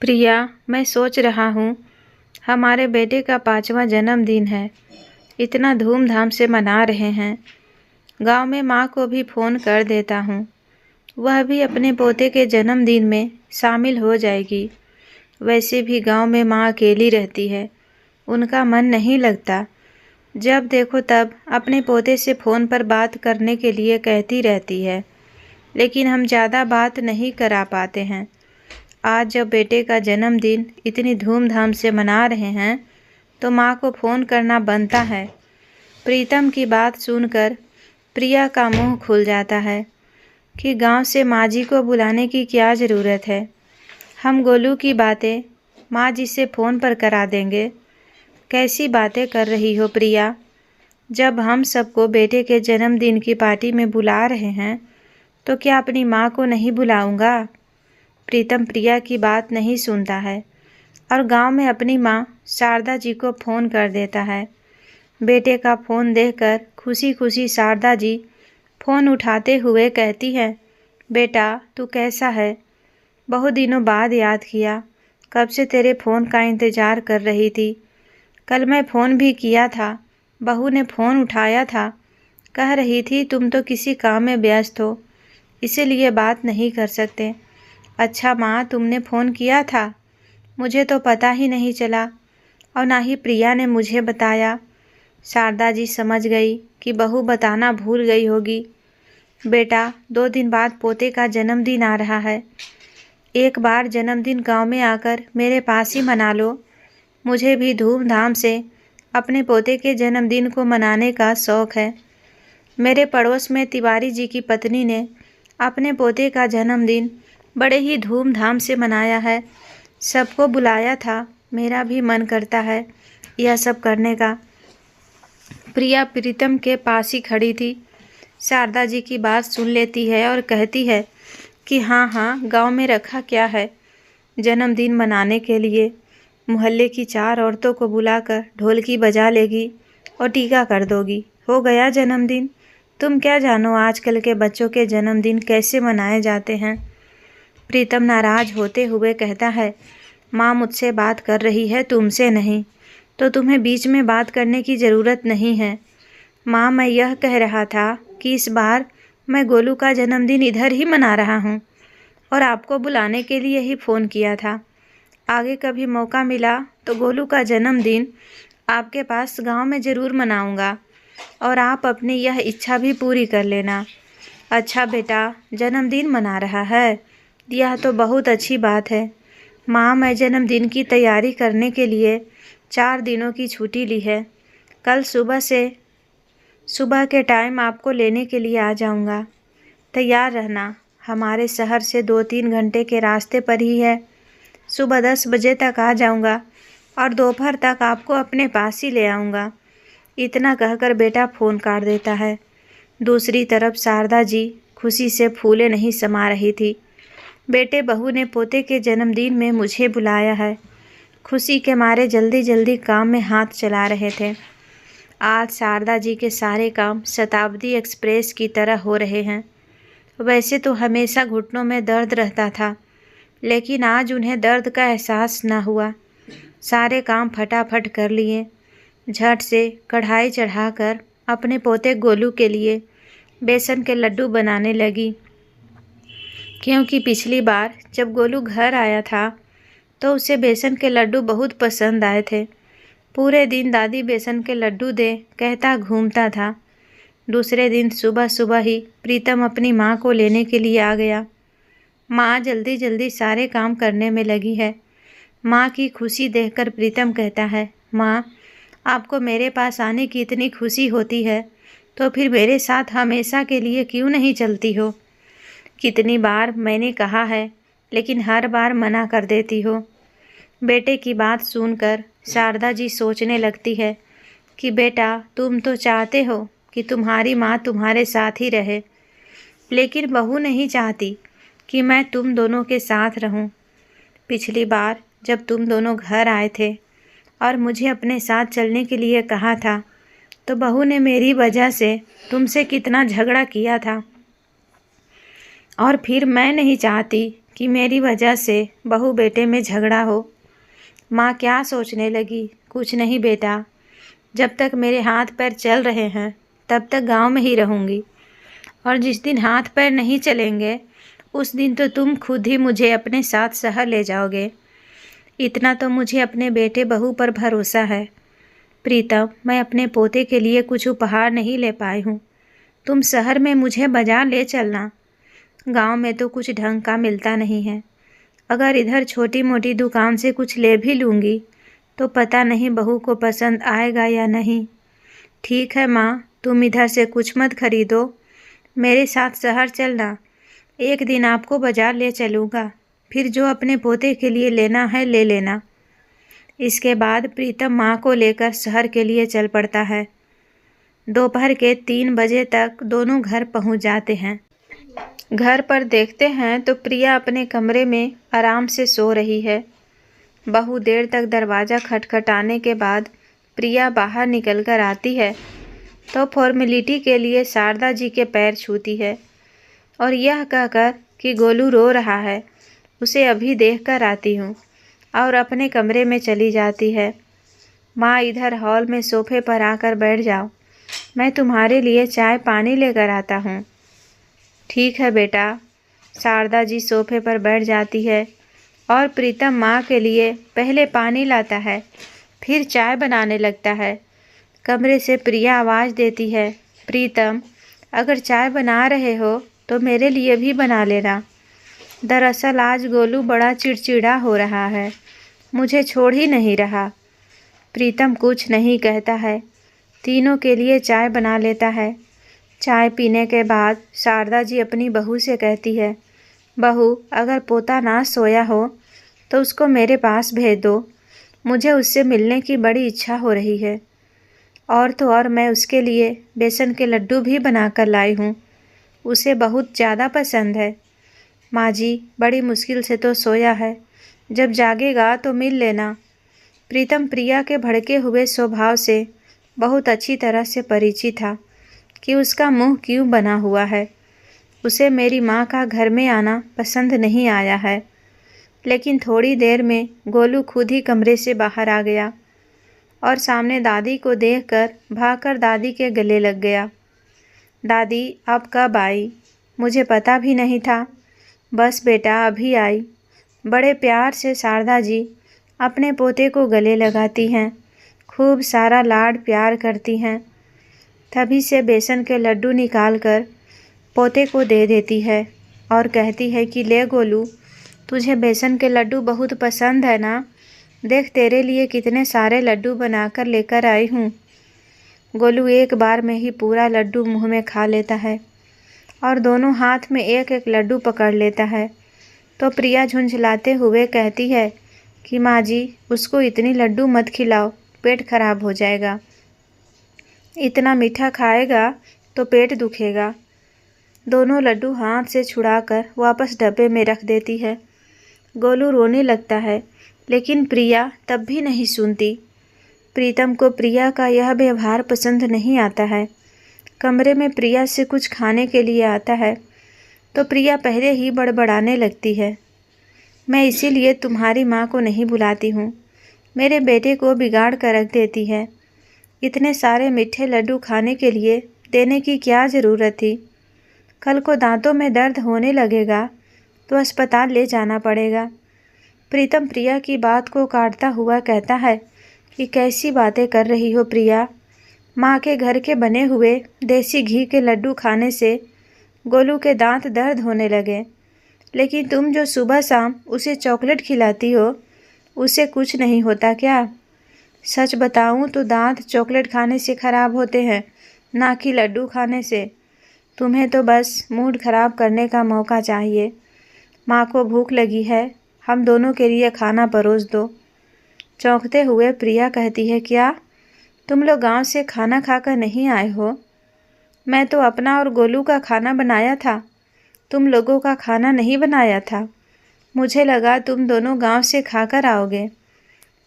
प्रिया, मैं सोच रहा हूँ हमारे बेटे का 5वां जन्मदिन है। इतना धूमधाम से मना रहे हैं। गांव में माँ को भी फ़ोन कर देता हूँ, वह भी अपने पोते के जन्मदिन में शामिल हो जाएगी। वैसे भी गांव में माँ अकेली रहती है, उनका मन नहीं लगता। जब देखो तब अपने पोते से फ़ोन पर बात करने के लिए कहती रहती है, लेकिन हम ज़्यादा बात नहीं करा पाते हैं। आज जब बेटे का जन्मदिन इतनी धूमधाम से मना रहे हैं तो माँ को फ़ोन करना बनता है। प्रीतम की बात सुनकर प्रिया का मुंह खुल जाता है कि गांव से माँ जी को बुलाने की क्या ज़रूरत है। हम गोलू की बातें माँ जी से फ़ोन पर करा देंगे। कैसी बातें कर रही हो प्रिया? जब हम सबको बेटे के जन्मदिन की पार्टी में बुला रहे हैं तो क्या अपनी माँ को नहीं बुलाऊंगा? प्रीतम प्रिया की बात नहीं सुनता है और गांव में अपनी माँ शारदा जी को फ़ोन कर देता है। बेटे का फ़ोन देखकर खुशी खुशी शारदा जी फ़ोन उठाते हुए कहती है, बेटा तू कैसा है? बहुत दिनों बाद याद किया। कब से तेरे फ़ोन का इंतज़ार कर रही थी। कल मैं फ़ोन भी किया था, बहू ने फ़ोन उठाया था। कह रही थी तुम तो किसी काम में व्यस्त हो, इसीलिए बात नहीं कर सकते। अच्छा माँ, तुमने फ़ोन किया था? मुझे तो पता ही नहीं चला और ना ही प्रिया ने मुझे बताया। शारदा जी समझ गई कि बहू बताना भूल गई होगी। बेटा, 2 दिन बाद पोते का जन्मदिन आ रहा है। एक बार जन्मदिन गांव में आकर मेरे पास ही मना लो। मुझे भी धूमधाम से अपने पोते के जन्मदिन को मनाने का शौक़ है। मेरे पड़ोस में तिवारी जी की पत्नी ने अपने पोते का जन्मदिन बड़े ही धूमधाम से मनाया है। सबको बुलाया था। मेरा भी मन करता है यह सब करने का। प्रिया प्रीतम के पास ही खड़ी थी। शारदा जी की बात सुन लेती है और कहती है कि हाँ, गांव में रखा क्या है, जन्मदिन मनाने के लिए मोहल्ले की 4 औरतों को बुलाकर ढोलकी बजा लेगी और टीका कर दोगी, हो गया जन्मदिन। तुम क्या जानो आजकल के बच्चों के जन्मदिन कैसे मनाए जाते हैं। प्रीतम नाराज होते हुए कहता है, माँ मुझसे बात कर रही है, तुमसे नहीं, तो तुम्हें बीच में बात करने की ज़रूरत नहीं है। माँ, मैं यह कह रहा था कि इस बार मैं गोलू का जन्मदिन इधर ही मना रहा हूँ और आपको बुलाने के लिए ही फ़ोन किया था। आगे कभी मौका मिला तो गोलू का जन्मदिन आपके पास गांव में ज़रूर मनाऊंगा और आप अपनी यह इच्छा भी पूरी कर लेना। अच्छा बेटा, जन्मदिन मना रहा है, यह तो बहुत अच्छी बात है। माँ, मैं जन्मदिन की तैयारी करने के लिए 4 दिनों की छुट्टी ली है। कल सुबह के टाइम आपको लेने के लिए आ जाऊंगा। तैयार रहना। हमारे शहर से 2-3 घंटे के रास्ते पर ही है। सुबह 10 बजे तक आ जाऊंगा और दोपहर तक आपको अपने पास ही ले आऊँगा। इतना कहकर बेटा फ़ोन काट देता है। दूसरी तरफ शारदा जी खुशी से फूले नहीं समा रही थी। बेटे बहू ने पोते के जन्मदिन में मुझे बुलाया है। खुशी के मारे जल्दी जल्दी काम में हाथ चला रहे थे। आज शारदा जी के सारे काम शताब्दी एक्सप्रेस की तरह हो रहे हैं। वैसे तो हमेशा घुटनों में दर्द रहता था, लेकिन आज उन्हें दर्द का एहसास न हुआ। सारे काम फटाफट कर लिए। झट से कढ़ाई चढ़ाकर अपने पोते गोलू के लिए बेसन के लड्डू बनाने लगी, क्योंकि पिछली बार जब गोलू घर आया था तो उसे बेसन के लड्डू बहुत पसंद आए थे। पूरे दिन दादी बेसन के लड्डू दे कहता घूमता था। दूसरे दिन सुबह सुबह ही प्रीतम अपनी माँ को लेने के लिए आ गया। माँ जल्दी जल्दी सारे काम करने में लगी है। माँ की खुशी देखकर प्रीतम कहता है, माँ, आपको मेरे पास आने की इतनी खुशी होती है तो फिर मेरे साथ हमेशा के लिए क्यों नहीं चलती हो? कितनी बार मैंने कहा है, लेकिन हर बार मना कर देती हो। बेटे की बात सुनकर शारदा जी सोचने लगती है कि बेटा, तुम तो चाहते हो कि तुम्हारी माँ तुम्हारे साथ ही रहे, लेकिन बहू नहीं चाहती कि मैं तुम दोनों के साथ रहूं। पिछली बार जब तुम दोनों घर आए थे और मुझे अपने साथ चलने के लिए कहा था, तो बहू ने मेरी वजह से तुमसे कितना झगड़ा किया था। और फिर मैं नहीं चाहती कि मेरी वजह से बहू बेटे में झगड़ा हो। माँ क्या सोचने लगी? कुछ नहीं बेटा, जब तक मेरे हाथ पैर चल रहे हैं तब तक गांव में ही रहूँगी, और जिस दिन हाथ पैर नहीं चलेंगे उस दिन तो तुम खुद ही मुझे अपने साथ शहर ले जाओगे। इतना तो मुझे अपने बेटे बहू पर भरोसा है। प्रीतम, मैं अपने पोते के लिए कुछ उपहार नहीं ले पाई हूँ। तुम शहर में मुझे बाजार ले चलना। गांव में तो कुछ ढंग का मिलता नहीं है। अगर इधर छोटी मोटी दुकान से कुछ ले भी लूँगी तो पता नहीं बहू को पसंद आएगा या नहीं। ठीक है माँ, तुम इधर से कुछ मत खरीदो, मेरे साथ शहर चलना। एक दिन आपको बाजार ले चलूँगा, फिर जो अपने पोते के लिए लेना है ले लेना। इसके बाद प्रीतम माँ को लेकर शहर के लिए चल पड़ता है। दोपहर के 3 बजे तक दोनों घर पहुँच जाते हैं। घर पर देखते हैं तो प्रिया अपने कमरे में आराम से सो रही है। बहू देर तक दरवाज़ा खटखटाने के बाद प्रिया बाहर निकलकर आती है तो फॉर्मेलिटी के लिए शारदा जी के पैर छूती है और यह कहकर कि गोलू रो रहा है, उसे अभी देख कर आती हूँ, और अपने कमरे में चली जाती है। माँ, इधर हॉल में सोफे पर आकर बैठ जाओ, मैं तुम्हारे लिए चाय पानी लेकर आता हूँ। ठीक है बेटा। शारदा जी सोफे पर बैठ जाती है और प्रीतम माँ के लिए पहले पानी लाता है, फिर चाय बनाने लगता है। कमरे से प्रिया आवाज़ देती है, प्रीतम, अगर चाय बना रहे हो तो मेरे लिए भी बना लेना। दरअसल आज गोलू बड़ा चिड़चिड़ा हो रहा है, मुझे छोड़ ही नहीं रहा। प्रीतम कुछ नहीं कहता है, तीनों के लिए चाय बना लेता है। चाय पीने के बाद शारदा जी अपनी बहू से कहती है, बहू, अगर पोता ना सोया हो तो उसको मेरे पास भेज दो, मुझे उससे मिलने की बड़ी इच्छा हो रही है। और तो और मैं उसके लिए बेसन के लड्डू भी बनाकर लाई हूँ, उसे बहुत ज़्यादा पसंद है। माँ जी, बड़ी मुश्किल से तो सोया है, जब जागेगा तो मिल लेना। प्रीतम प्रिया के भड़के हुए स्वभाव से बहुत अच्छी तरह से परिचित था कि उसका मुंह क्यों बना हुआ है। उसे मेरी माँ का घर में आना पसंद नहीं आया है। लेकिन थोड़ी देर में गोलू खुद ही कमरे से बाहर आ गया और सामने दादी को देखकर भागकर दादी के गले लग गया। दादी, आप कब आई? मुझे पता भी नहीं था। बस बेटा, अभी आई। बड़े प्यार से शारदा जी अपने पोते को गले लगाती हैं, खूब सारा लाड प्यार करती हैं। तभी से बेसन के लड्डू निकालकर पोते को दे देती है और कहती है कि ले गोलू, तुझे बेसन के लड्डू बहुत पसंद है ना? देख, तेरे लिए कितने सारे लड्डू बनाकर लेकर आई हूँ। गोलू एक बार में ही पूरा लड्डू मुंह में खा लेता है और दोनों हाथ में एक एक लड्डू पकड़ लेता है। तो प्रिया झुंझलाते हुए कहती है कि माँ जी, उसको इतनी लड्डू मत खिलाओ, पेट खराब हो जाएगा। इतना मीठा खाएगा तो पेट दुखेगा। दोनों लड्डू हाथ से छुड़ाकर वापस डब्बे में रख देती है। गोलू रोने लगता है, लेकिन प्रिया तब भी नहीं सुनती। प्रीतम को प्रिया का यह व्यवहार पसंद नहीं आता है। कमरे में प्रिया से कुछ खाने के लिए आता है तो प्रिया पहले ही बड़बड़ाने लगती है, मैं इसीलिए तुम्हारी माँ को नहीं बुलाती हूँ, मेरे बेटे को बिगाड़ कर रख देती है। इतने सारे मीठे लड्डू खाने के लिए देने की क्या ज़रूरत थी? कल को दांतों में दर्द होने लगेगा तो अस्पताल ले जाना पड़ेगा। प्रीतम प्रिया की बात को काटता हुआ कहता है कि कैसी बातें कर रही हो प्रिया? माँ के घर के बने हुए देसी घी के लड्डू खाने से गोलू के दांत दर्द होने लगे, लेकिन तुम जो सुबह शाम उसे चॉकलेट खिलाती हो उससे कुछ नहीं होता क्या? सच बताऊं तो दांत चॉकलेट खाने से ख़राब होते हैं, ना कि लड्डू खाने से। तुम्हें तो बस मूड ख़राब करने का मौका चाहिए। माँ को भूख लगी है, हम दोनों के लिए खाना परोस दो। चौंकते हुए प्रिया कहती है, क्या तुम लोग गांव से खाना खाकर नहीं आए हो? मैं तो अपना और गोलू का खाना बनाया था, तुम लोगों का खाना नहीं बनाया था। मुझे लगा तुम दोनों गांव से खाकर आओगे।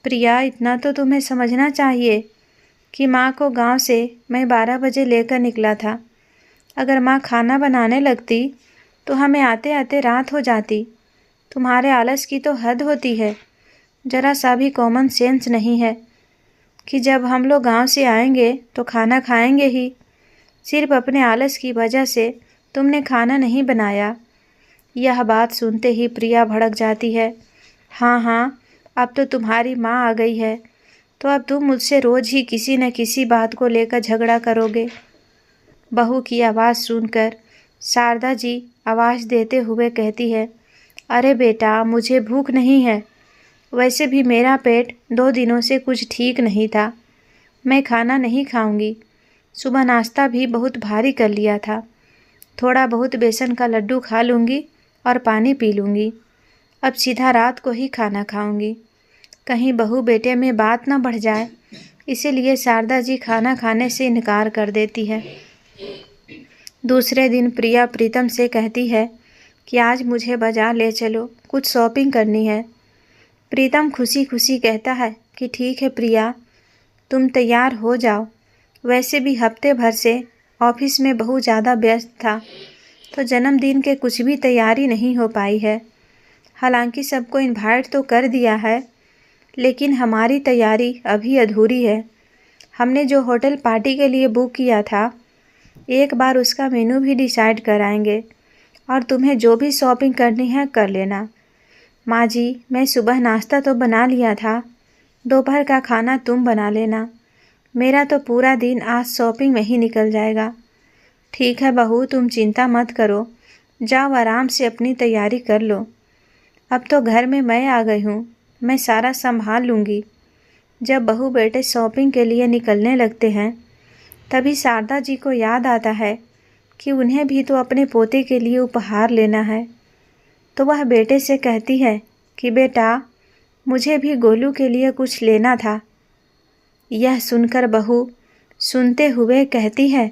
प्रिया, इतना तो तुम्हें समझना चाहिए कि माँ को गांव से मैं 12 बजे लेकर निकला था। अगर माँ खाना बनाने लगती तो हमें आते आते रात हो जाती। तुम्हारे आलस की तो हद होती है। जरा सा भी कॉमन सेंस नहीं है कि जब हम लोग गांव से आएंगे तो खाना खाएंगे ही। सिर्फ अपने आलस की वजह से तुमने खाना नहीं बनाया। यह बात सुनते ही प्रिया भड़क जाती है। हाँ हाँ, अब तो तुम्हारी माँ आ गई है, तो अब तुम मुझसे रोज ही किसी न किसी बात को लेकर झगड़ा करोगे। बहू की आवाज़ सुनकर शारदा जी आवाज़ देते हुए कहती है, अरे बेटा, मुझे भूख नहीं है। वैसे भी मेरा पेट 2 दिनों से कुछ ठीक नहीं था। मैं खाना नहीं खाऊंगी। सुबह नाश्ता भी बहुत भारी कर लिया था। थोड़ा बहुत बेसन का लड्डू खा लूँगी और पानी पी लूँगी। अब सीधा रात को ही खाना खाऊंगी। कहीं बहू बेटे में बात न बढ़ जाए, इसीलिए शारदा जी खाना खाने से इनकार कर देती है। दूसरे दिन प्रिया प्रीतम से कहती है कि आज मुझे बाजार ले चलो, कुछ शॉपिंग करनी है। प्रीतम खुशी खुशी कहता है कि ठीक है प्रिया, तुम तैयार हो जाओ। वैसे भी हफ्ते भर से ऑफिस में बहुत ज़्यादा व्यस्त था, तो जन्मदिन के कुछ भी तैयारी नहीं हो पाई है। हालांकि सबको इनवाइट तो कर दिया है, लेकिन हमारी तैयारी अभी अधूरी है। हमने जो होटल पार्टी के लिए बुक किया था, एक बार उसका मेनू भी डिसाइड कराएंगे और तुम्हें जो भी शॉपिंग करनी है कर लेना। माँ जी, मैं सुबह नाश्ता तो बना लिया था, दोपहर का खाना तुम बना लेना। मेरा तो पूरा दिन आज शॉपिंग में ही निकल जाएगा। ठीक है बहू, तुम चिंता मत करो, जाओ आराम से अपनी तैयारी कर लो। अब तो घर में मैं आ गई हूँ, मैं सारा संभाल लूँगी। जब बहू बेटे शॉपिंग के लिए निकलने लगते हैं, तभी शारदा जी को याद आता है कि उन्हें भी तो अपने पोते के लिए उपहार लेना है। तो वह बेटे से कहती है कि बेटा, मुझे भी गोलू के लिए कुछ लेना था। यह सुनकर बहू सुनते हुए कहती है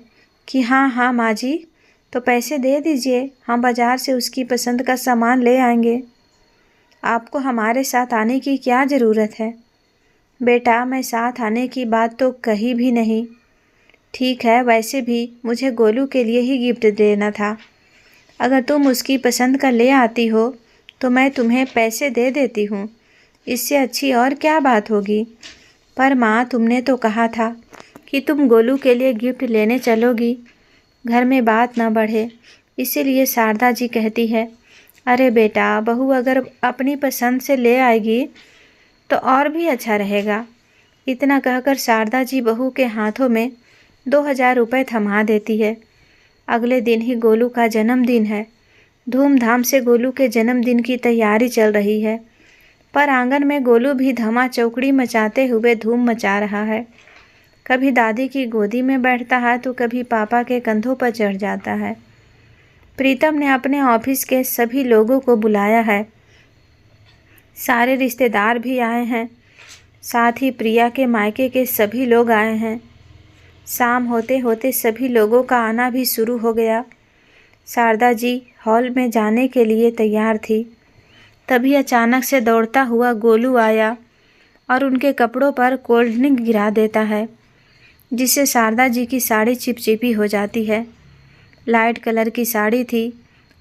कि हाँ हाँ माँ जी, तो पैसे दे दीजिए, हम बाज़ार से उसकी पसंद का सामान ले आएंगे। आपको हमारे साथ आने की क्या ज़रूरत है? बेटा, मैं साथ आने की बात तो कही भी नहीं। ठीक है, वैसे भी मुझे गोलू के लिए ही गिफ्ट देना था। अगर तुम उसकी पसंद का ले आती हो तो मैं तुम्हें पैसे दे देती हूँ, इससे अच्छी और क्या बात होगी। पर माँ, तुमने तो कहा था कि तुम गोलू के लिए गिफ्ट लेने चलोगी, घर में बात ना बढ़े। इसीलिए शारदा जी कहती है, अरे बेटा, बहू अगर अपनी पसंद से ले आएगी तो और भी अच्छा रहेगा। इतना कहकर शारदा जी बहू के हाथों में 2000 रुपये थमा देती है। अगले दिन ही गोलू का जन्मदिन है। धूमधाम से गोलू के जन्मदिन की तैयारी चल रही है, पर आंगन में गोलू भी धमा चौकड़ी मचाते हुए धूम मचा रहा है। कभी दादी की गोदी में बैठता है तो कभी पापा के कंधों पर चढ़ जाता है। प्रीतम ने अपने ऑफिस के सभी लोगों को बुलाया है। सारे रिश्तेदार भी आए हैं, साथ ही प्रिया के मायके के सभी लोग आए हैं। शाम होते होते सभी लोगों का आना भी शुरू हो गया। शारदा जी हॉल में जाने के लिए तैयार थी, तभी अचानक से दौड़ता हुआ गोलू आया और उनके कपड़ों पर कोल्ड ड्रिंक गिरा देता है, जिससे शारदा जी की साड़ी चिपचिपी हो जाती है। लाइट कलर की साड़ी थी,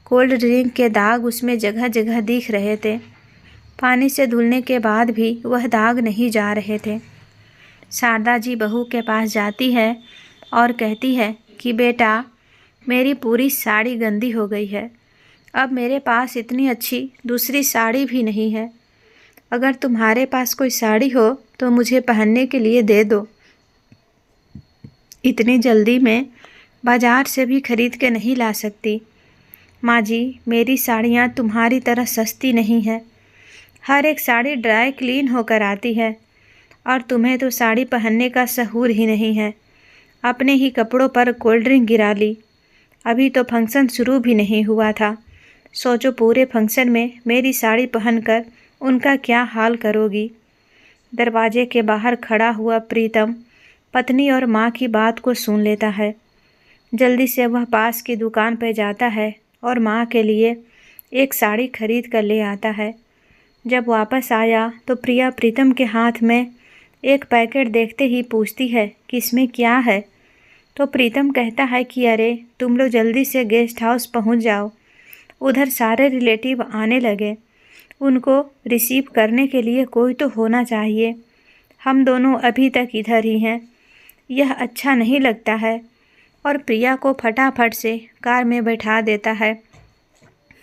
कोल्ड ड्रिंक के दाग उसमें जगह जगह दिख रहे थे। पानी से धुलने के बाद भी वह दाग नहीं जा रहे थे। शारदा जी बहू के पास जाती है और कहती है कि बेटा, मेरी पूरी साड़ी गंदी हो गई है। अब मेरे पास इतनी अच्छी दूसरी साड़ी भी नहीं है। अगर तुम्हारे पास कोई साड़ी हो तो मुझे पहनने के लिए दे दो। इतनी जल्दी में बाज़ार से भी खरीद के नहीं ला सकती। माँ जी, मेरी साड़ियाँ तुम्हारी तरह सस्ती नहीं है। हर एक साड़ी ड्राई क्लीन होकर आती है, और तुम्हें तो साड़ी पहनने का शऊर ही नहीं है। अपने ही कपड़ों पर कोल्ड ड्रिंक गिरा ली। अभी तो फंक्शन शुरू भी नहीं हुआ था। सोचो, पूरे फंक्शन में मेरी साड़ी पहनकर उनका क्या हाल करोगी। दरवाजे के बाहर खड़ा हुआ प्रीतम पत्नी और माँ की बात को सुन लेता है। जल्दी से वह पास की दुकान पर जाता है और माँ के लिए एक साड़ी खरीद कर ले आता है। जब वापस आया तो प्रिया प्रीतम के हाथ में एक पैकेट देखते ही पूछती है कि इसमें क्या है। तो प्रीतम कहता है कि अरे, तुम लोग जल्दी से गेस्ट हाउस पहुंच जाओ, उधर सारे रिलेटिव आने लगे। उनको रिसीव करने के लिए कोई तो होना चाहिए। हम दोनों अभी तक इधर ही हैं। यह अच्छा नहीं लगता है। और प्रिया को फटाफट से कार में बैठा देता है।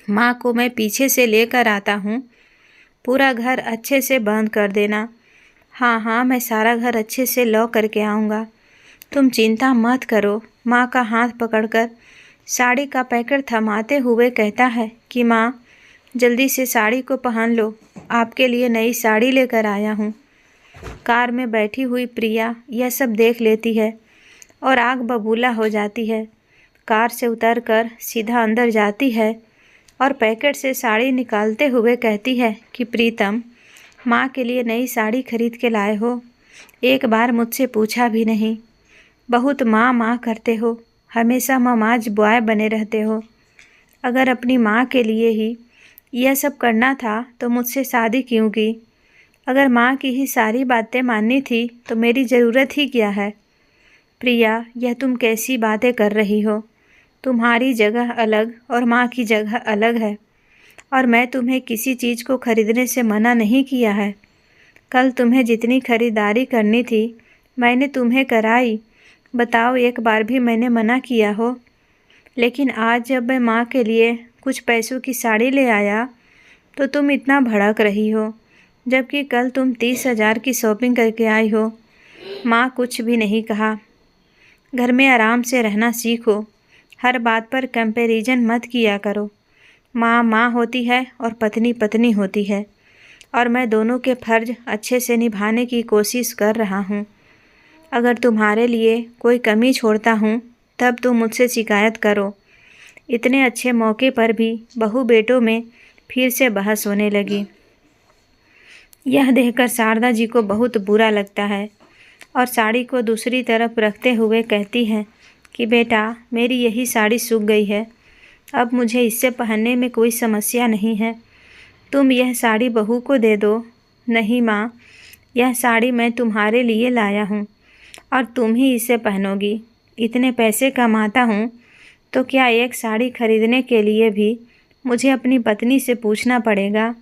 माँ को मैं पीछे से लेकर आता हूँ। पूरा घर अच्छे से बंद कर देना। हाँ हाँ, मैं सारा घर अच्छे से लॉक करके आऊँगा। तुम चिंता मत करो। माँ का हाथ पकड़कर साड़ी का पैकेट थमाते हुए कहता है कि माँ, जल्दी से साड़ी को पहन लो। आपके लिए नई साड़ी लेकर आया हूँ। कार में बैठी हुई प्रिया यह सब देख लेती है और आग बबूला हो जाती है। कार से उतरकर सीधा अंदर जाती है और पैकेट से साड़ी निकालते हुए कहती है कि प्रीतम, माँ के लिए नई साड़ी खरीद के लाए हो। एक बार मुझसे पूछा भी नहीं। बहुत माँ माँ करते हो। हमेशा ममाज बॉय बने रहते हो। अगर अपनी माँ के लिए ही यह सब करना था तो मुझसे शादी क्यों की? अगर माँ की ही सारी बातें माननी थी तो मेरी ज़रूरत ही क्या है? प्रिया, यह तुम कैसी बातें कर रही हो? तुम्हारी जगह अलग और माँ की जगह अलग है। और मैं तुम्हें किसी चीज़ को खरीदने से मना नहीं किया है। कल तुम्हें जितनी खरीदारी करनी थी मैंने तुम्हें कराई। बताओ, एक बार भी मैंने मना किया हो? लेकिन आज जब मैं माँ के लिए कुछ पैसों की साड़ी ले आया तो तुम इतना भड़क रही हो, जबकि कल तुम 30,000 की शॉपिंग करके आई हो। माँ कुछ भी नहीं कहा। घर में आराम से रहना सीखो। हर बात पर कंपैरिजन मत किया करो। माँ माँ होती है और पत्नी पत्नी होती है, और मैं दोनों के फ़र्ज अच्छे से निभाने की कोशिश कर रहा हूँ। अगर तुम्हारे लिए कोई कमी छोड़ता हूँ तब तुम मुझसे शिकायत करो। इतने अच्छे मौके पर भी बहू बेटों में फिर से बहस होने लगी। यह देखकर शारदा जी को बहुत बुरा लगता है और साड़ी को दूसरी तरफ रखते हुए कहती है कि बेटा, मेरी यही साड़ी सूख गई है। अब मुझे इससे पहनने में कोई समस्या नहीं है। तुम यह साड़ी बहू को दे दो। नहीं माँ, यह साड़ी मैं तुम्हारे लिए लाया हूँ और तुम ही इसे पहनोगी। इतने पैसे कमाता हूँ तो क्या एक साड़ी खरीदने के लिए भी मुझे अपनी पत्नी से पूछना पड़ेगा?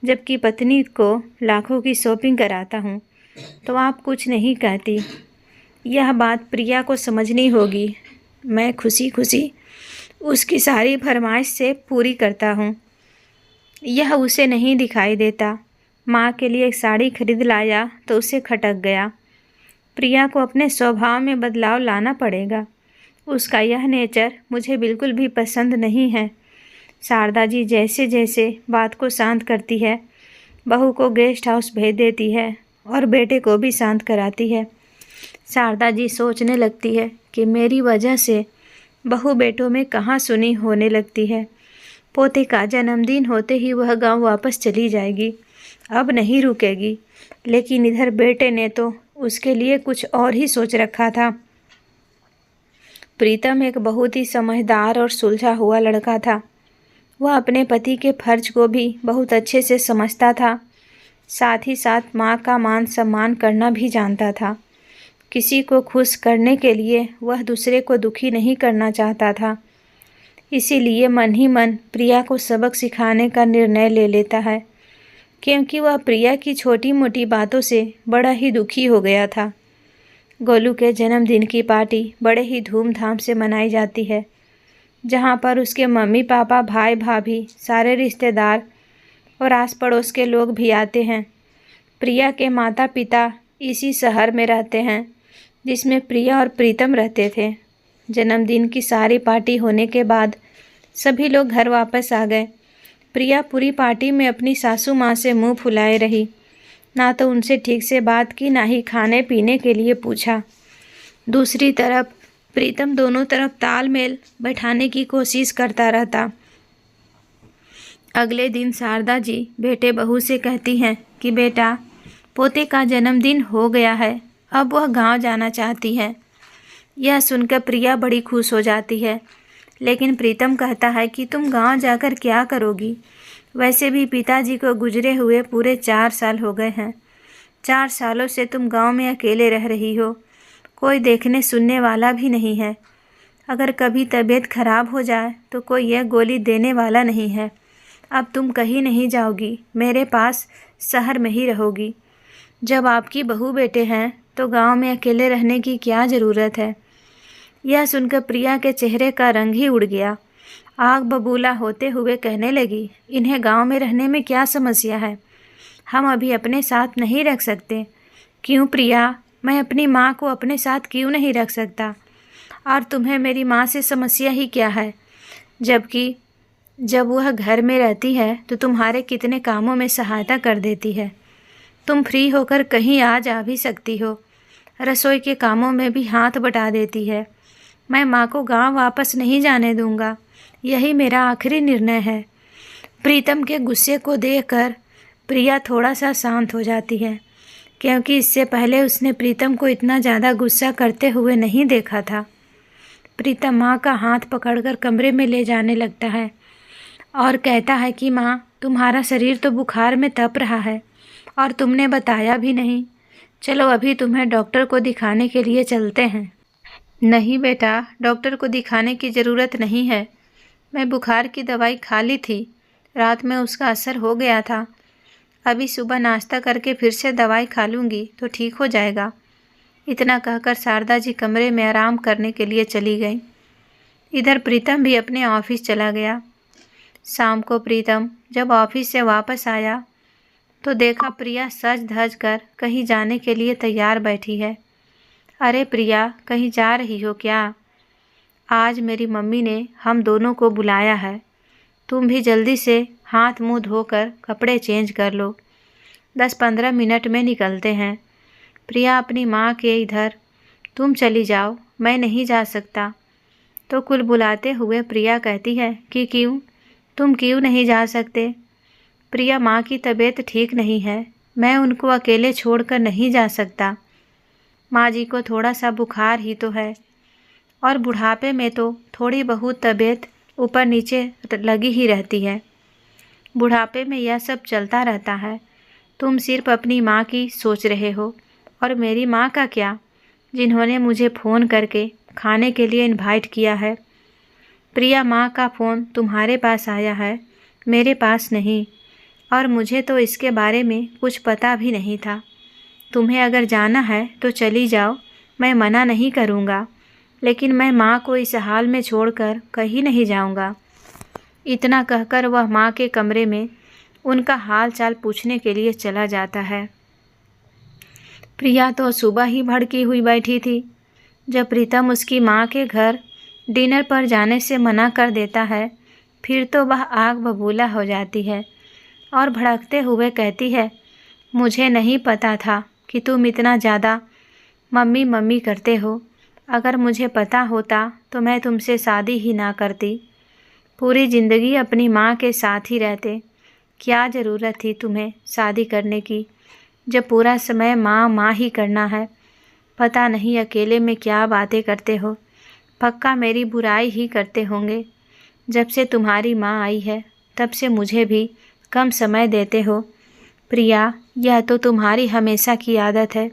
जबकि पत्नी को लाखों की शॉपिंग कराता हूँ तो आप कुछ नहीं कहती। यह बात प्रिया को समझनी होगी। मैं खुशी खुशी उसकी सारी फरमाइश से पूरी करता हूँ। यह उसे नहीं दिखाई देता। माँ के लिए एक साड़ी खरीद लाया तो उसे खटक गया। प्रिया को अपने स्वभाव में बदलाव लाना पड़ेगा। उसका यह नेचर मुझे बिल्कुल भी पसंद नहीं है। शारदा जी जैसे जैसे बात को शांत करती है, बहू को गेस्ट हाउस भेज देती है और बेटे को भी शांत कराती है। शारदा जी सोचने लगती है कि मेरी वजह से बहू बेटों में कहाँ सुनी होने लगती है। पोते का जन्मदिन होते ही वह गांव वापस चली जाएगी, अब नहीं रुकेगी। लेकिन इधर बेटे ने तो उसके लिए कुछ और ही सोच रखा था। प्रीतम एक बहुत ही समझदार और सुलझा हुआ लड़का था। वह अपने पति के फर्ज को भी बहुत अच्छे से समझता था। साथ ही साथ माँ का मान सम्मान करना भी जानता था। किसी को खुश करने के लिए वह दूसरे को दुखी नहीं करना चाहता था। इसीलिए मन ही मन प्रिया को सबक सिखाने का निर्णय ले लेता है, क्योंकि वह प्रिया की छोटी मोटी बातों से बड़ा ही दुखी हो गया था। गोलू के जन्मदिन की पार्टी बड़े ही धूमधाम से मनाई जाती है, जहाँ पर उसके मम्मी पापा, भाई भाभी, सारे रिश्तेदार और आस पड़ोस के लोग भी आते हैं। प्रिया के माता पिता इसी शहर में रहते हैं जिसमें प्रिया और प्रीतम रहते थे। जन्मदिन की सारी पार्टी होने के बाद सभी लोग घर वापस आ गए। प्रिया पूरी पार्टी में अपनी सासू माँ से मुंह फुलाए रही। ना तो उनसे ठीक से बात की, ना ही खाने पीने के लिए पूछा। दूसरी तरफ प्रीतम दोनों तरफ तालमेल बैठाने की कोशिश करता रहता। अगले दिन शारदा जी बेटे बहू से कहती हैं कि बेटा, पोते का जन्मदिन हो गया है, अब वह गांव जाना चाहती है। यह सुनकर प्रिया बड़ी खुश हो जाती है, लेकिन प्रीतम कहता है कि तुम गांव जाकर क्या करोगी? वैसे भी पिताजी को गुजरे हुए पूरे 4 साल हो गए हैं। 4 सालों से तुम गांव में अकेले रह रही हो। कोई देखने सुनने वाला भी नहीं है। अगर कभी तबीयत खराब हो जाए तो कोई यह गोली देने वाला नहीं है। अब तुम कहीं नहीं जाओगी, मेरे पास शहर में ही रहोगी। जब आपकी बहू बेटे हैं तो गांव में अकेले रहने की क्या ज़रूरत है। यह सुनकर प्रिया के चेहरे का रंग ही उड़ गया। आग बबूला होते हुए कहने लगी, इन्हें गांव में रहने में क्या समस्या है? हम अभी अपने साथ नहीं रख सकते। क्यों प्रिया, मैं अपनी माँ को अपने साथ क्यों नहीं रख सकता? और तुम्हें मेरी माँ से समस्या ही क्या है? जबकि जब वह घर में रहती है तो तुम्हारे कितने कामों में सहायता कर देती है। तुम फ्री होकर कहीं आ जा भी सकती हो। रसोई के कामों में भी हाथ बटा देती है। मैं माँ को गांव वापस नहीं जाने दूंगा। यही मेरा आखिरी निर्णय है। प्रीतम के गुस्से को देखकर प्रिया थोड़ा सा शांत हो जाती है, क्योंकि इससे पहले उसने प्रीतम को इतना ज़्यादा गुस्सा करते हुए नहीं देखा था। प्रीतम माँ का हाथ पकड़कर कमरे में ले जाने लगता है और कहता है कि माँ, तुम्हारा शरीर तो बुखार में तप रहा है और तुमने बताया भी नहीं। चलो अभी तुम्हें डॉक्टर को दिखाने के लिए चलते हैं। नहीं बेटा, डॉक्टर को दिखाने की ज़रूरत नहीं है। मैं बुखार की दवाई खा ली थी, रात में उसका असर हो गया था। अभी सुबह नाश्ता करके फिर से दवाई खा लूँगी तो ठीक हो जाएगा। इतना कहकर शारदा जी कमरे में आराम करने के लिए चली गई। इधर प्रीतम भी अपने ऑफिस चला गया। शाम को प्रीतम जब ऑफिस से वापस आया तो देखा प्रिया सज धज कर कहीं जाने के लिए तैयार बैठी है। अरे प्रिया, कहीं जा रही हो क्या? आज मेरी मम्मी ने हम दोनों को बुलाया है। तुम भी जल्दी से हाथ मुंह धोकर कपड़े चेंज कर लो। 10-15 मिनट में निकलते हैं। प्रिया अपनी माँ के इधर, तुम चली जाओ, मैं नहीं जा सकता। तो कुल बुलाते हुए प्रिया कहती है कि क्यों, तुम क्यों नहीं जा सकते? प्रिया, माँ की तबीयत ठीक नहीं है, मैं उनको अकेले छोड़कर नहीं जा सकता। माँ जी को थोड़ा सा बुखार ही तो है और बुढ़ापे में तो थोड़ी बहुत तबीयत ऊपर नीचे लगी ही रहती है। बुढ़ापे में यह सब चलता रहता है। तुम सिर्फ अपनी माँ की सोच रहे हो, और मेरी माँ का क्या, जिन्होंने मुझे फ़ोन करके खाने के लिए इनवाइट किया है। प्रिया, माँ का फ़ोन तुम्हारे पास आया है, मेरे पास नहीं, और मुझे तो इसके बारे में कुछ पता भी नहीं था। तुम्हें अगर जाना है तो चली जाओ, मैं मना नहीं करूँगा, लेकिन मैं माँ को इस हाल में छोड़कर कहीं नहीं जाऊँगा। इतना कहकर वह माँ के कमरे में उनका हाल चाल पूछने के लिए चला जाता है। प्रिया तो सुबह ही भड़की हुई बैठी थी। जब प्रीतम उसकी माँ के घर डिनर पर जाने से मना कर देता है, फिर तो वह आग बबूला हो जाती है और भड़कते हुए कहती है, मुझे नहीं पता था कि तुम इतना ज़्यादा मम्मी मम्मी करते हो। अगर मुझे पता होता तो मैं तुमसे शादी ही ना करती। पूरी ज़िंदगी अपनी माँ के साथ ही रहते। क्या ज़रूरत थी तुम्हें शादी करने की, जब पूरा समय माँ माँ ही करना है। पता नहीं अकेले में क्या बातें करते हो, पक्का मेरी बुराई ही करते होंगे। जब से तुम्हारी माँ आई है तब से मुझे भी कम समय देते हो। प्रिया, यह तो तुम्हारी हमेशा की आदत है।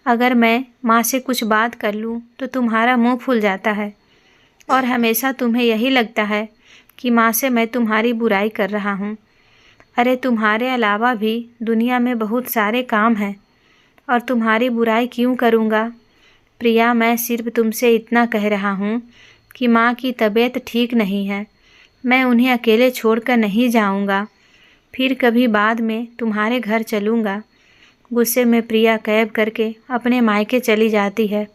अगर मैं माँ से कुछ बात कर लूँ तो तुम्हारा मुंह फूल जाता है और हमेशा तुम्हें यही लगता है कि माँ से मैं तुम्हारी बुराई कर रहा हूँ। अरे तुम्हारे अलावा भी दुनिया में बहुत सारे काम हैं और तुम्हारी बुराई क्यों करूँगा। प्रिया, मैं सिर्फ तुमसे इतना कह रहा हूँ कि माँ की तबीयत ठीक नहीं है, मैं उन्हें अकेले छोड़कर नहीं जाऊँगा। फिर कभी बाद में तुम्हारे घर चलूँगा। गुस्से में प्रिया कैब करके अपने मायके चली जाती है।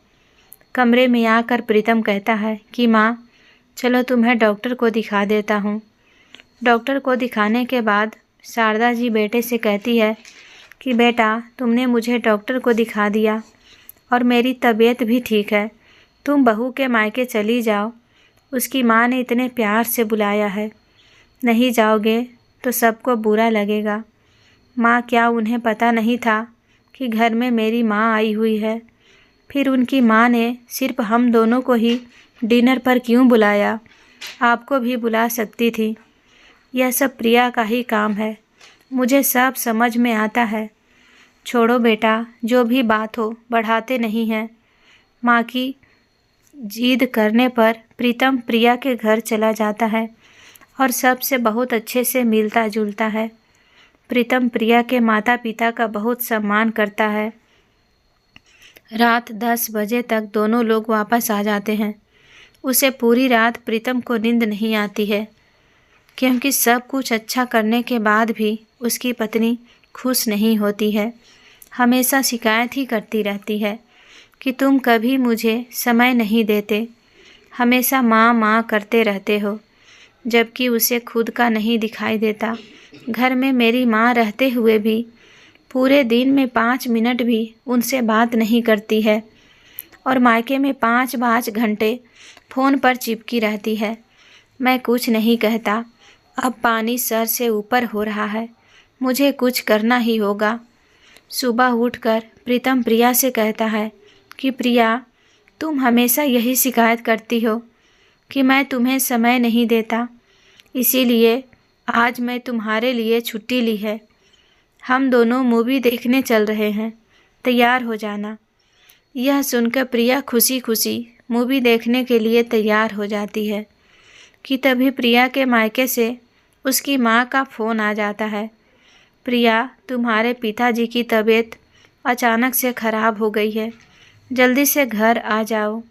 कमरे में आकर प्रीतम कहता है कि माँ, चलो तुम्हें डॉक्टर को दिखा देता हूँ। डॉक्टर को दिखाने के बाद शारदा जी बेटे से कहती है कि बेटा, तुमने मुझे डॉक्टर को दिखा दिया और मेरी तबीयत भी ठीक है, तुम बहू के मायके चली जाओ। उसकी माँ ने इतने प्यार से बुलाया है, नहीं जाओगे तो सबको बुरा लगेगा। माँ, क्या उन्हें पता नहीं था कि घर में मेरी माँ आई हुई है? फिर उनकी माँ ने सिर्फ हम दोनों को ही डिनर पर क्यों बुलाया? आपको भी बुला सकती थी। यह सब प्रिया का ही काम है, मुझे सब समझ में आता है। छोड़ो बेटा, जो भी बात हो बढ़ाते नहीं हैं। माँ की जिद करने पर प्रीतम प्रिया के घर चला जाता है और सबसे बहुत अच्छे से मिलता जुलता है। प्रीतम प्रिया के माता पिता का बहुत सम्मान करता है। रात 10 बजे तक दोनों लोग वापस आ जाते हैं। उसे पूरी रात प्रीतम को नींद नहीं आती है, क्योंकि सब कुछ अच्छा करने के बाद भी उसकी पत्नी खुश नहीं होती है। हमेशा शिकायत ही करती रहती है कि तुम कभी मुझे समय नहीं देते, हमेशा माँ माँ करते रहते हो, जबकि उसे खुद का नहीं दिखाई देता। घर में मेरी माँ रहते हुए भी पूरे दिन में 5 मिनट भी उनसे बात नहीं करती है और मायके में 5-5 घंटे फ़ोन पर चिपकी रहती है। मैं कुछ नहीं कहता। अब पानी सर से ऊपर हो रहा है, मुझे कुछ करना ही होगा। सुबह उठकर प्रीतम प्रिया से कहता है कि प्रिया, तुम हमेशा यही शिकायत करती हो कि मैं तुम्हें समय नहीं देता, इसीलिए आज मैं तुम्हारे लिए छुट्टी ली है। हम दोनों मूवी देखने चल रहे हैं, तैयार हो जाना। यह सुनकर प्रिया खुशी खुशी मूवी देखने के लिए तैयार हो जाती है कि तभी प्रिया के मायके से उसकी माँ का फ़ोन आ जाता है। प्रिया, तुम्हारे पिताजी की तबीयत अचानक से ख़राब हो गई है, जल्दी से घर आ जाओ।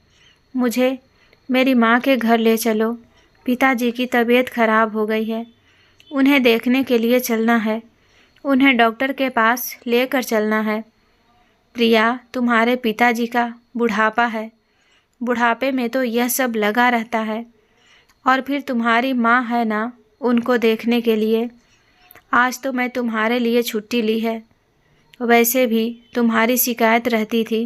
मुझे मेरी माँ के घर ले चलो, पिताजी की तबीयत ख़राब हो गई है, उन्हें देखने के लिए चलना है, उन्हें डॉक्टर के पास लेकर चलना है। प्रिया, तुम्हारे पिताजी का बुढ़ापा है, बुढ़ापे में तो यह सब लगा रहता है, और फिर तुम्हारी माँ है ना उनको देखने के लिए। आज तो मैं तुम्हारे लिए छुट्टी ली है। वैसे भी तुम्हारी शिकायत रहती थी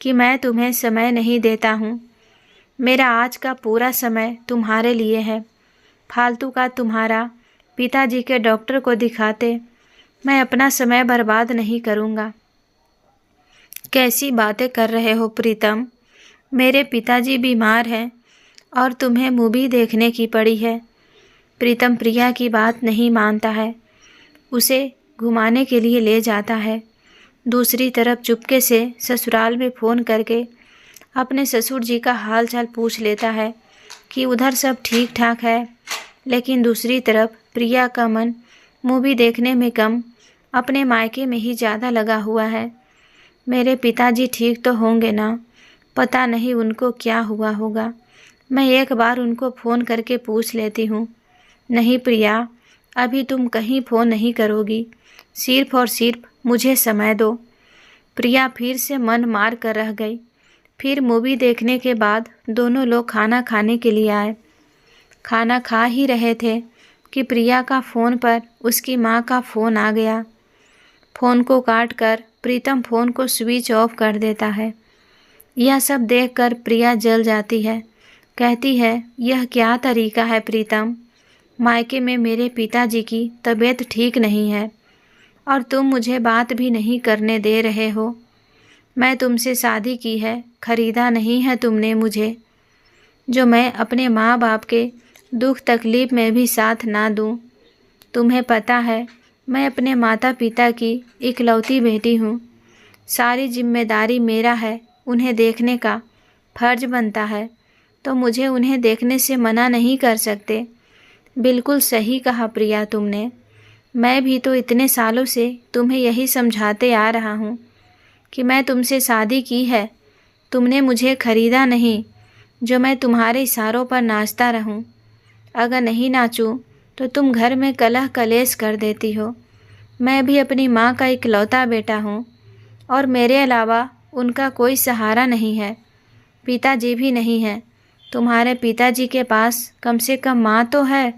कि मैं तुम्हें समय नहीं देता हूँ। मेरा आज का पूरा समय तुम्हारे लिए है। फालतू का तुम्हारा पिताजी के डॉक्टर को दिखाते मैं अपना समय बर्बाद नहीं करूँगा। कैसी बातें कर रहे हो प्रीतम? मेरे पिताजी बीमार हैं और तुम्हें मूवी देखने की पड़ी है। प्रीतम प्रिया की बात नहीं मानता है, उसे घुमाने के लिए ले जाता है। दूसरी तरफ चुपके से ससुराल में फ़ोन करके अपने ससुर जी का हाल चाल पूछ लेता है कि उधर सब ठीक ठाक है। लेकिन दूसरी तरफ प्रिया का मन मूवी देखने में कम अपने मायके में ही ज़्यादा लगा हुआ है। मेरे पिताजी ठीक तो होंगे ना? पता नहीं उनको क्या हुआ होगा। मैं एक बार उनको फ़ोन करके पूछ लेती हूँ। नहीं प्रिया, अभी तुम कहीं फ़ोन नहीं करोगी, सिर्फ़ और सिर्फ मुझे समय दो। प्रिया फिर से मन मार कर रह गई। फिर मूवी देखने के बाद दोनों लोग खाना खाने के लिए आए। खाना खा ही रहे थे कि प्रिया का फ़ोन पर उसकी माँ का फ़ोन आ गया। फ़ोन को काट कर प्रीतम फ़ोन को स्विच ऑफ कर देता है। यह सब देखकर प्रिया जल जाती है। कहती है, यह क्या तरीका है प्रीतम? मायके में मेरे पिताजी की तबीयत ठीक नहीं है और तुम मुझे बात भी नहीं करने दे रहे हो। मैं तुमसे शादी की है, खरीदा नहीं है तुमने मुझे, जो मैं अपने माँ बाप के दुख तकलीफ़ में भी साथ ना दूँ। तुम्हें पता है मैं अपने माता पिता की इकलौती बेटी हूँ। सारी जिम्मेदारी मेरा है, उन्हें देखने का फर्ज बनता है, तो मुझे उन्हें देखने से मना नहीं कर सकते। बिल्कुल सही कहा प्रिया तुमने। मैं भी तो इतने सालों से तुम्हें यही समझाते आ रहा हूँ कि मैं तुमसे शादी की है, तुमने मुझे खरीदा नहीं जो मैं तुम्हारे इशारों पर नाचता रहूं। अगर नहीं नाचूं तो तुम घर में कलह कलेश कर देती हो। मैं भी अपनी माँ का इकलौता बेटा हूँ और मेरे अलावा उनका कोई सहारा नहीं है, पिताजी भी नहीं है। तुम्हारे पिताजी के पास कम से कम माँ तो है,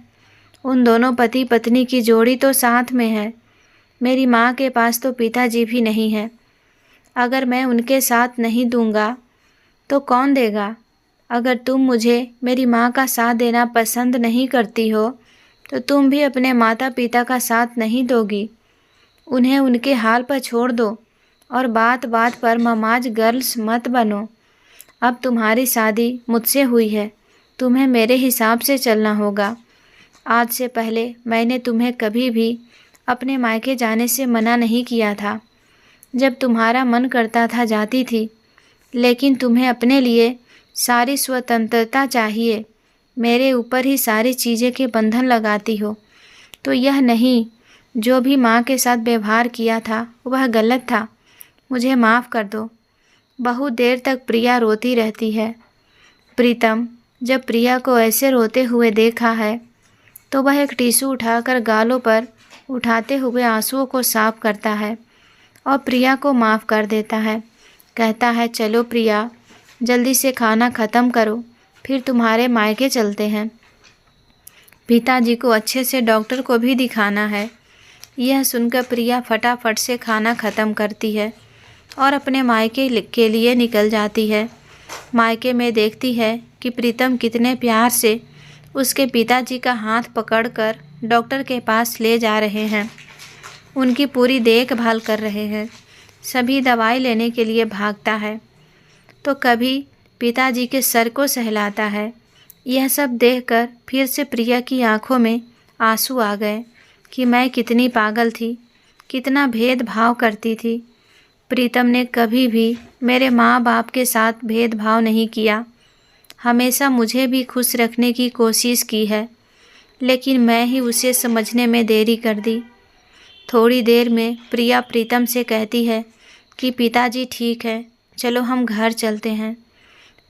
उन दोनों पति पत्नी की जोड़ी तो साथ में है। मेरी माँ के पास तो पिताजी भी नहीं है। अगर मैं उनके साथ नहीं दूंगा तो कौन देगा? अगर तुम मुझे मेरी माँ का साथ देना पसंद नहीं करती हो तो तुम भी अपने माता पिता का साथ नहीं दोगी। उन्हें उनके हाल पर छोड़ दो और बात बात पर ममाज गर्ल्स मत बनो। अब तुम्हारी शादी मुझसे हुई है, तुम्हें मेरे हिसाब से चलना होगा। आज से पहले मैंने तुम्हें कभी भी अपने मायके जाने से मना नहीं किया था। जब तुम्हारा मन करता था जाती थी, लेकिन तुम्हें अपने लिए सारी स्वतंत्रता चाहिए। मेरे ऊपर ही सारी चीज़ें के बंधन लगाती हो। तो यह नहीं, जो भी माँ के साथ व्यवहार किया था वह गलत था, मुझे माफ़ कर दो। बहुत देर तक प्रिया रोती रहती है। प्रीतम जब प्रिया को ऐसे रोते हुए देखा है तो वह एक टिश्यू उठाकर गालों पर उठाते हुए आंसुओं को साफ करता है और प्रिया को माफ़ कर देता है। कहता है, चलो प्रिया, जल्दी से खाना ख़त्म करो, फिर तुम्हारे मायके चलते हैं। पिताजी को अच्छे से डॉक्टर को भी दिखाना है। यह सुनकर प्रिया फटाफट से खाना ख़त्म करती है और अपने मायके के लिए निकल जाती है। मायके में देखती है कि प्रीतम कितने प्यार से उसके पिताजी का हाथ पकड़कर डॉक्टर के पास ले जा रहे हैं, उनकी पूरी देखभाल कर रहे हैं, सभी दवाई लेने के लिए भागता है तो कभी पिताजी के सर को सहलाता है। यह सब देखकर फिर से प्रिया की आंखों में आंसू आ गए कि मैं कितनी पागल थी, कितना भेदभाव करती थी। प्रीतम ने कभी भी मेरे माँ बाप के साथ भेदभाव नहीं किया, हमेशा मुझे भी खुश रखने की कोशिश की है, लेकिन मैं ही उसे समझने में देरी कर दी। थोड़ी देर में प्रिया प्रीतम से कहती है कि पिताजी ठीक है, चलो हम घर चलते हैं।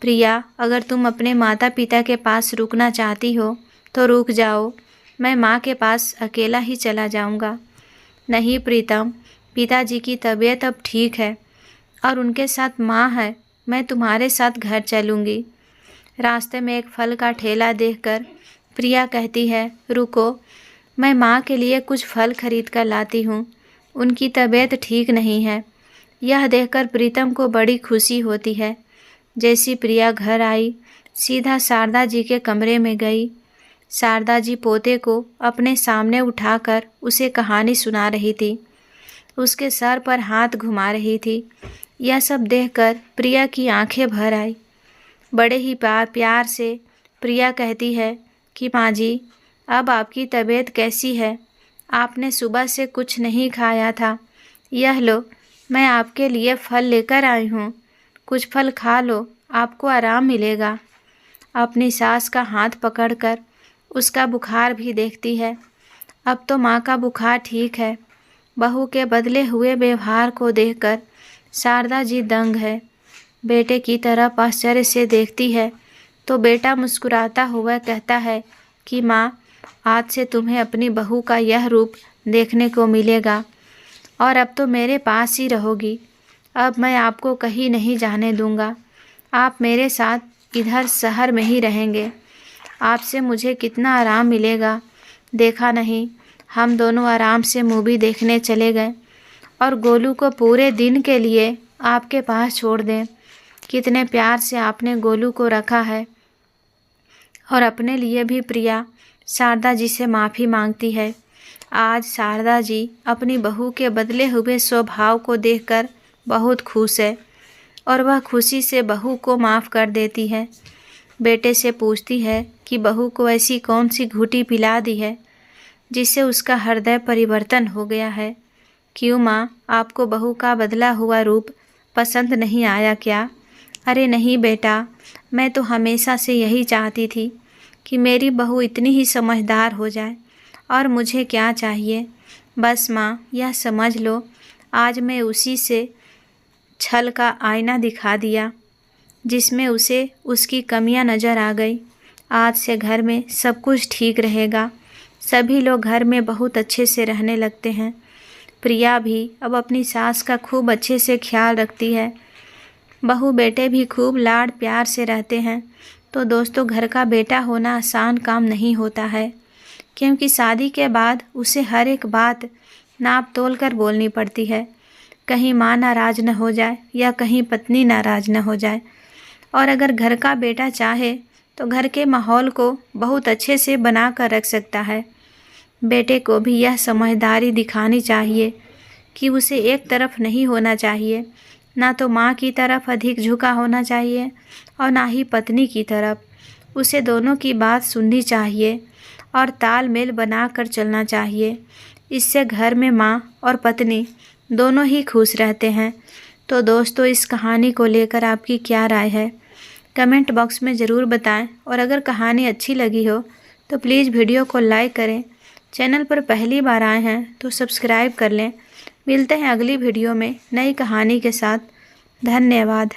प्रिया, अगर तुम अपने माता पिता के पास रुकना चाहती हो तो रुक जाओ, मैं माँ के पास अकेला ही चला जाऊँगा। नहीं प्रीतम, पिताजी की तबीयत अब ठीक है और उनके साथ माँ है, मैं तुम्हारे साथ घर चलूँगी। रास्ते में एक फल का ठेला देखकर प्रिया कहती है, रुको, मैं माँ के लिए कुछ फल खरीद कर लाती हूँ, उनकी तबीयत ठीक नहीं है। यह देखकर प्रीतम को बड़ी खुशी होती है। जैसी प्रिया घर आई, सीधा शारदा जी के कमरे में गई। शारदा जी पोते को अपने सामने उठाकर उसे कहानी सुना रही थी, उसके सर पर हाथ घुमा रही थी। यह सब देखकर प्रिया की आंखें भर आई। बड़े ही प्यार से प्रिया कहती है कि माँ जी, अब आपकी तबीयत कैसी है? आपने सुबह से कुछ नहीं खाया था, यह लो, मैं आपके लिए फल लेकर आई हूँ, कुछ फल खा लो, आपको आराम मिलेगा। अपनी सास का हाथ पकड़कर उसका बुखार भी देखती है। अब तो माँ का बुखार ठीक है। बहू के बदले हुए व्यवहार को देखकर शारदा जी दंग है। बेटे की तरफ आश्चर्य से देखती है तो बेटा मुस्कुराता हुआ कहता है कि माँ, आज से तुम्हें अपनी बहू का यह रूप देखने को मिलेगा और अब तो मेरे पास ही रहोगी। अब मैं आपको कहीं नहीं जाने दूंगा, आप मेरे साथ इधर शहर में ही रहेंगे। आपसे मुझे कितना आराम मिलेगा, देखा नहीं, हम दोनों आराम से मूवी देखने चले गए और गोलू को पूरे दिन के लिए आपके पास छोड़ दें। कितने प्यार से आपने गोलू को रखा है। और अपने लिए भी प्रिया शारदा जी से माफ़ी मांगती है। आज शारदा जी अपनी बहू के बदले हुए स्वभाव को देखकर बहुत खुश है और वह खुशी से बहू को माफ़ कर देती है। बेटे से पूछती है कि बहू को ऐसी कौन सी घूंटी पिला दी है जिससे उसका हृदय परिवर्तन हो गया है। क्यों माँ, आपको बहू का बदला हुआ रूप पसंद नहीं आया क्या? अरे नहीं बेटा, मैं तो हमेशा से यही चाहती थी कि मेरी बहू इतनी ही समझदार हो जाए, और मुझे क्या चाहिए। बस माँ, यह समझ लो, आज मैं उसी से छल का आईना दिखा दिया जिसमें उसे उसकी कमियां नज़र आ गई। आज से घर में सब कुछ ठीक रहेगा, सभी लोग घर में बहुत अच्छे से रहने लगते हैं। प्रिया भी अब अपनी सास का खूब अच्छे से ख्याल रखती है। बहू बेटे भी खूब लाड प्यार से रहते हैं। तो दोस्तों, घर का बेटा होना आसान काम नहीं होता है, क्योंकि शादी के बाद उसे हर एक बात नाप तोल कर बोलनी पड़ती है। कहीं माँ नाराज़ न हो जाए या कहीं पत्नी नाराज़ न हो जाए। और अगर घर का बेटा चाहे तो घर के माहौल को बहुत अच्छे से बना कर रख सकता है। बेटे को भी यह समझदारी दिखानी चाहिए कि उसे एक तरफ नहीं होना चाहिए, ना तो माँ की तरफ अधिक झुका होना चाहिए और ना ही पत्नी की तरफ। उसे दोनों की बात सुननी चाहिए और तालमेल बना कर चलना चाहिए। इससे घर में माँ और पत्नी दोनों ही खुश रहते हैं। तो दोस्तों, इस कहानी को लेकर आपकी क्या राय है? कमेंट बॉक्स में ज़रूर बताएं और अगर कहानी अच्छी लगी हो तो प्लीज़ वीडियो को लाइक करें। चैनल पर पहली बार आए हैं तो सब्सक्राइब कर लें। मिलते हैं अगली वीडियो में नई कहानी के साथ। धन्यवाद।